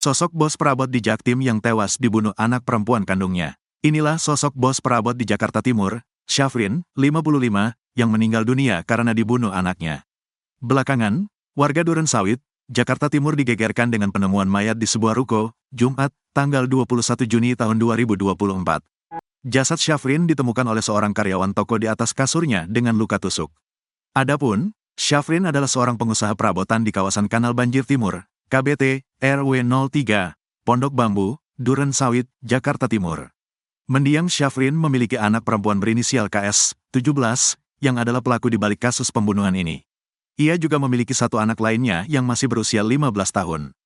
Sosok bos perabot di Jaktim yang tewas dibunuh anak perempuan kandungnya. Inilah sosok bos perabot di Jakarta Timur, Syafrin, 55, yang meninggal dunia karena dibunuh anaknya. Belakangan, warga Durensawit, Jakarta Timur digegerkan dengan penemuan mayat di sebuah ruko, Jumat, tanggal 21 Juni tahun 2024. Jasad Syafrin ditemukan oleh seorang karyawan toko di atas kasurnya dengan luka tusuk. Adapun, Syafrin adalah seorang pengusaha perabotan di kawasan Kanal Banjir Timur, KBT, RW 03, Pondok Bambu, Durensawit, Jakarta Timur. Mendiang Syafrin memiliki anak perempuan berinisial KS, 17, yang adalah pelaku di balik kasus pembunuhan ini. Ia juga memiliki satu anak lainnya yang masih berusia 15 tahun.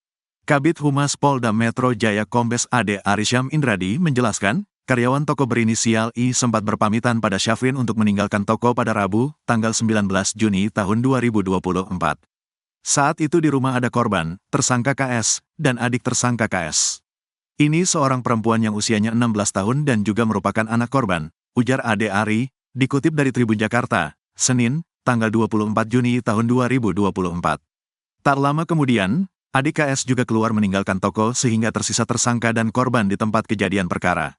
Kabid Humas Polda Metro Jaya Kombes AD Arysyam Indradi menjelaskan, karyawan toko berinisial I sempat berpamitan pada Syafrin untuk meninggalkan toko pada Rabu, tanggal 19 Juni tahun 2024. Saat itu di rumah ada korban, tersangka KS, dan adik tersangka KS. Ini seorang perempuan yang usianya 16 tahun dan juga merupakan anak korban, ujar Ade Ari, dikutip dari Tribun Jakarta, Senin, tanggal 24 Juni tahun 2024. Tak lama kemudian, adik KS juga keluar meninggalkan toko sehingga tersisa tersangka dan korban di tempat kejadian perkara.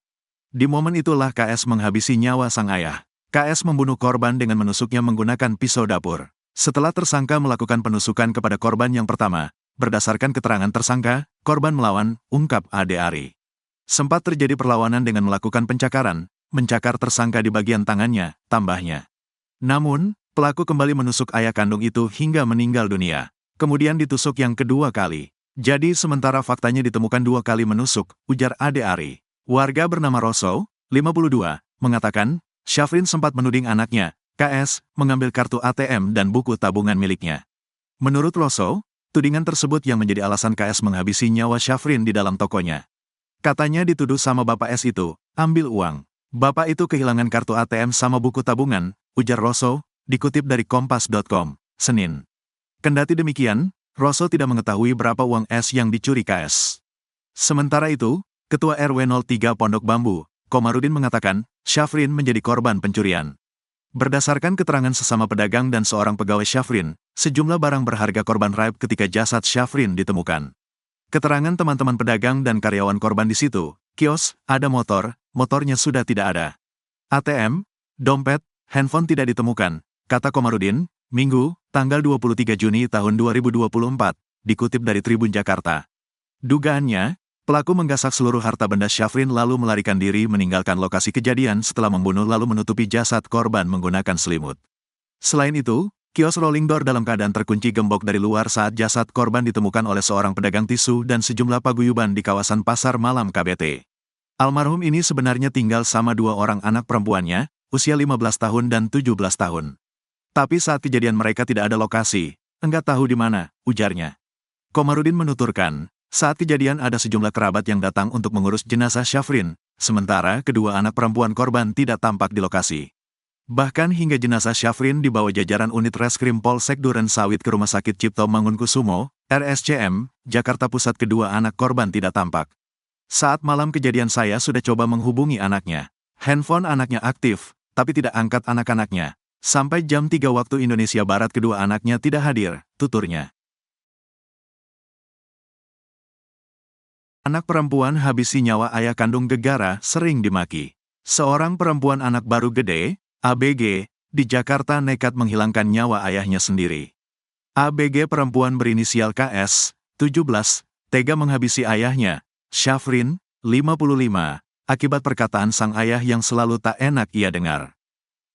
Di momen itulah KS menghabisi nyawa sang ayah. KS membunuh korban dengan menusuknya menggunakan pisau dapur. Setelah tersangka melakukan penusukan kepada korban yang pertama, berdasarkan keterangan tersangka, korban melawan, ungkap Ade Ari. Sempat terjadi perlawanan dengan melakukan pencakaran, mencakar tersangka di bagian tangannya, tambahnya. Namun, pelaku kembali menusuk ayah kandung itu hingga meninggal dunia. Kemudian ditusuk yang kedua kali. Jadi sementara faktanya ditemukan 2 kali menusuk, ujar Ade Ari. Warga bernama Roso, 52, mengatakan, Syafrin sempat menuding anaknya, KS, mengambil kartu ATM dan buku tabungan miliknya. Menurut Roso, tudingan tersebut yang menjadi alasan KS menghabisi nyawa Syafrin di dalam tokonya. Katanya dituduh sama Bapak S itu, ambil uang. Bapak itu kehilangan kartu ATM sama buku tabungan, ujar Roso, dikutip dari Kompas.com, Senin. Kendati demikian, Roso tidak mengetahui berapa uang S yang dicuri KS. Sementara itu, Ketua RW 03 Pondok Bambu, Komarudin mengatakan, Syafrin menjadi korban pencurian. Berdasarkan keterangan sesama pedagang dan seorang pegawai Syafrin, sejumlah barang berharga korban raib ketika jasad Syafrin ditemukan. Keterangan teman-teman pedagang dan karyawan korban di situ, kios, ada motor, motornya sudah tidak ada. ATM, dompet, handphone tidak ditemukan, kata Komarudin, Minggu, tanggal 23 Juni tahun 2024, dikutip dari Tribun Jakarta. Dugaannya, pelaku menggasak seluruh harta benda Syafrin lalu melarikan diri meninggalkan lokasi kejadian setelah membunuh lalu menutupi jasad korban menggunakan selimut. Selain itu, kios rolling door dalam keadaan terkunci gembok dari luar saat jasad korban ditemukan oleh seorang pedagang tisu dan sejumlah paguyuban di kawasan Pasar Malam KBT. Almarhum ini sebenarnya tinggal sama 2 orang anak perempuannya, usia 15 tahun dan 17 tahun. Tapi saat kejadian mereka tidak ada lokasi, enggak tahu di mana, ujarnya. Komarudin menuturkan, saat kejadian ada sejumlah kerabat yang datang untuk mengurus jenazah Syafrin, sementara kedua anak perempuan korban tidak tampak di lokasi. Bahkan hingga jenazah Syafrin dibawa jajaran unit Reskrim Polsek Durensawit ke Rumah Sakit Cipto Mangunkusumo, RSCM, Jakarta Pusat, kedua anak korban tidak tampak. Saat malam kejadian saya sudah coba menghubungi anaknya. Handphone anaknya aktif, tapi tidak angkat anak-anaknya. Sampai jam 3 waktu Indonesia Barat kedua anaknya tidak hadir, tuturnya. Anak perempuan habisi nyawa ayah kandung gegara sering dimaki. Seorang perempuan anak baru gede, ABG, di Jakarta nekat menghilangkan nyawa ayahnya sendiri. ABG perempuan berinisial KS, 17, tega menghabisi ayahnya, Syafrin, 55, akibat perkataan sang ayah yang selalu tak enak ia dengar.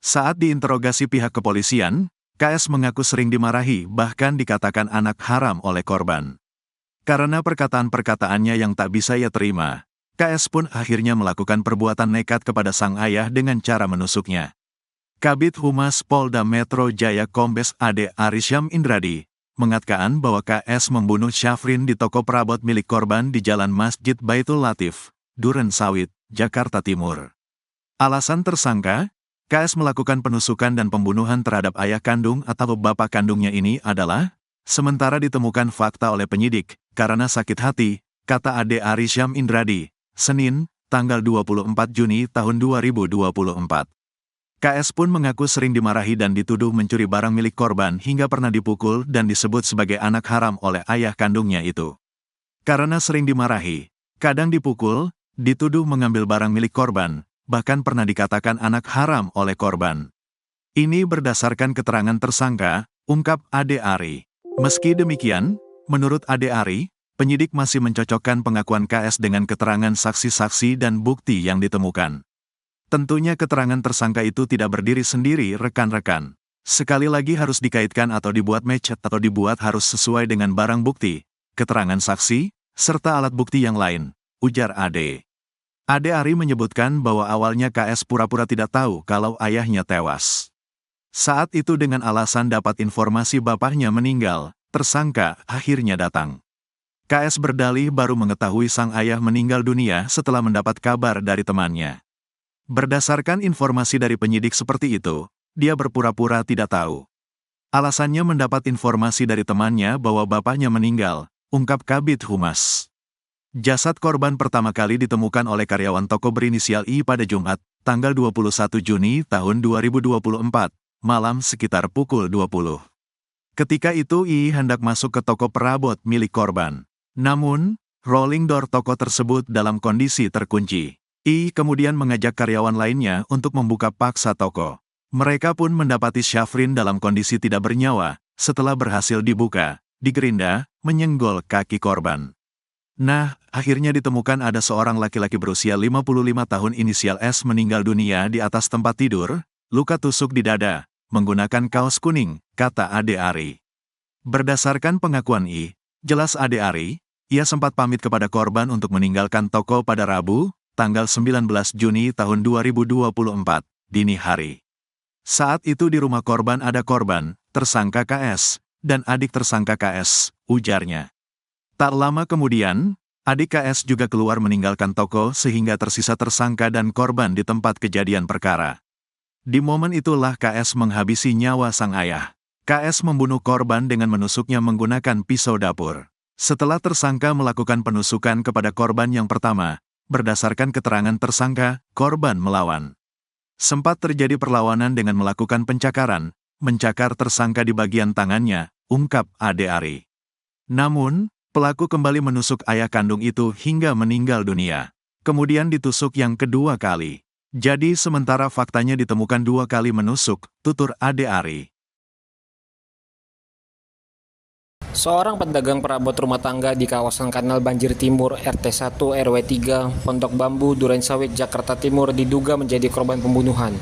Saat diinterogasi pihak kepolisian, KS mengaku sering dimarahi bahkan dikatakan anak haram oleh korban. Karena perkataan-perkataannya yang tak bisa ia terima, KS pun akhirnya melakukan perbuatan nekat kepada sang ayah dengan cara menusuknya. Kabid Humas Polda Metro Jaya Kombes AD Arysyam Indradi mengatakan bahwa KS membunuh Syafrin di toko perabot milik korban di Jalan Masjid Baitul Latif, Durensawit, Jakarta Timur. Alasan tersangka, KS melakukan penusukan dan pembunuhan terhadap ayah kandung atau bapak kandungnya ini adalah sementara ditemukan fakta oleh penyidik, karena sakit hati, kata AD Arysyam Indradi, Senin, tanggal 24 Juni tahun 2024. KS pun mengaku sering dimarahi dan dituduh mencuri barang milik korban hingga pernah dipukul dan disebut sebagai anak haram oleh ayah kandungnya itu. Karena sering dimarahi, kadang dipukul, dituduh mengambil barang milik korban, bahkan pernah dikatakan anak haram oleh korban. Ini berdasarkan keterangan tersangka, ungkap Ade Ari. Meski demikian, menurut Ade Ari, penyidik masih mencocokkan pengakuan KS dengan keterangan saksi-saksi dan bukti yang ditemukan. Tentunya keterangan tersangka itu tidak berdiri sendiri, rekan-rekan. Sekali lagi harus dikaitkan atau dibuat match atau dibuat harus sesuai dengan barang bukti, keterangan saksi, serta alat bukti yang lain, ujar Ade. Ade Ari menyebutkan bahwa awalnya KS pura-pura tidak tahu kalau ayahnya tewas. Saat itu dengan alasan dapat informasi bapaknya meninggal, tersangka akhirnya datang. KS berdalih baru mengetahui sang ayah meninggal dunia setelah mendapat kabar dari temannya. Berdasarkan informasi dari penyidik seperti itu, dia berpura-pura tidak tahu. Alasannya mendapat informasi dari temannya bahwa bapaknya meninggal, ungkap Kabid Humas. Jasad korban pertama kali ditemukan oleh karyawan toko berinisial I pada Jumat, tanggal 21 Juni tahun 2024, malam sekitar pukul 20. Ketika itu I hendak masuk ke toko perabot milik korban. Namun, rolling door toko tersebut dalam kondisi terkunci. I kemudian mengajak karyawan lainnya untuk membuka paksa toko. Mereka pun mendapati Syafrin dalam kondisi tidak bernyawa, setelah berhasil dibuka, digerinda, menyenggol kaki korban. Nah, akhirnya ditemukan ada seorang laki-laki berusia 55 tahun inisial S meninggal dunia di atas tempat tidur, luka tusuk di dada, menggunakan kaos kuning, kata Ade Ari. Berdasarkan pengakuan I, jelas Ade Ari, ia sempat pamit kepada korban untuk meninggalkan toko pada Rabu, tanggal 19 Juni tahun 2024, dini hari. Saat itu di rumah korban ada korban, tersangka KS, dan adik tersangka KS, ujarnya. Tak lama kemudian, adik KS juga keluar meninggalkan toko sehingga tersisa tersangka dan korban di tempat kejadian perkara. Di momen itulah KS menghabisi nyawa sang ayah. KS membunuh korban dengan menusuknya menggunakan pisau dapur. Setelah tersangka melakukan penusukan kepada korban yang pertama, berdasarkan keterangan tersangka, korban melawan. Sempat terjadi perlawanan dengan melakukan pencakaran, mencakar tersangka di bagian tangannya, ungkap Ade Ari. Namun, pelaku kembali menusuk ayah kandung itu hingga meninggal dunia. Kemudian ditusuk yang kedua kali. Jadi sementara faktanya ditemukan 2 kali menusuk, tutur Ade Ari. Seorang pedagang perabot rumah tangga di kawasan Kanal Banjir Timur RT 1 RW 3 Pondok Bambu Durensawit Jakarta Timur diduga menjadi korban pembunuhan.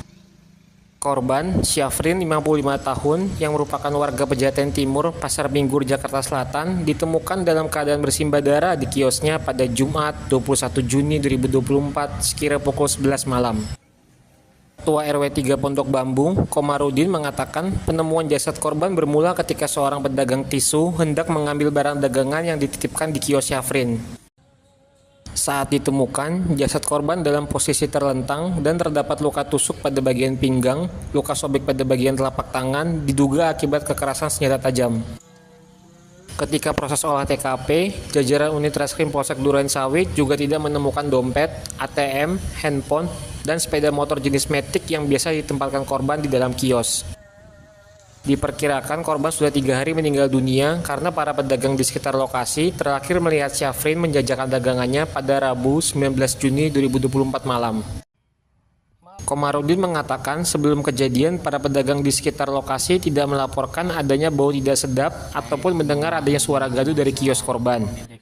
Korban, Syafrin 55 tahun yang merupakan warga Pejaten Timur, Pasar Minggur, Jakarta Selatan, ditemukan dalam keadaan bersimbah darah di kiosnya pada Jumat 21 Juni 2024 sekira pukul 11 malam. Ketua RW 3 Pondok Bambu, Komarudin mengatakan penemuan jasad korban bermula ketika seorang pedagang tisu hendak mengambil barang dagangan yang dititipkan di kios Syafrin. Saat ditemukan, jasad korban dalam posisi terlentang dan terdapat luka tusuk pada bagian pinggang, luka sobek pada bagian telapak tangan, diduga akibat kekerasan senjata tajam. Ketika proses olah TKP, jajaran unit Reskrim Polsek Durensawit juga tidak menemukan dompet, ATM, handphone, dan sepeda motor jenis Matic yang biasa ditempatkan korban di dalam kios. Diperkirakan korban sudah 3 hari meninggal dunia karena para pedagang di sekitar lokasi terakhir melihat Syafrin menjajakan dagangannya pada Rabu 19 Juni 2024 malam. Komarudin mengatakan sebelum kejadian para pedagang di sekitar lokasi tidak melaporkan adanya bau tidak sedap ataupun mendengar adanya suara gaduh dari kios korban.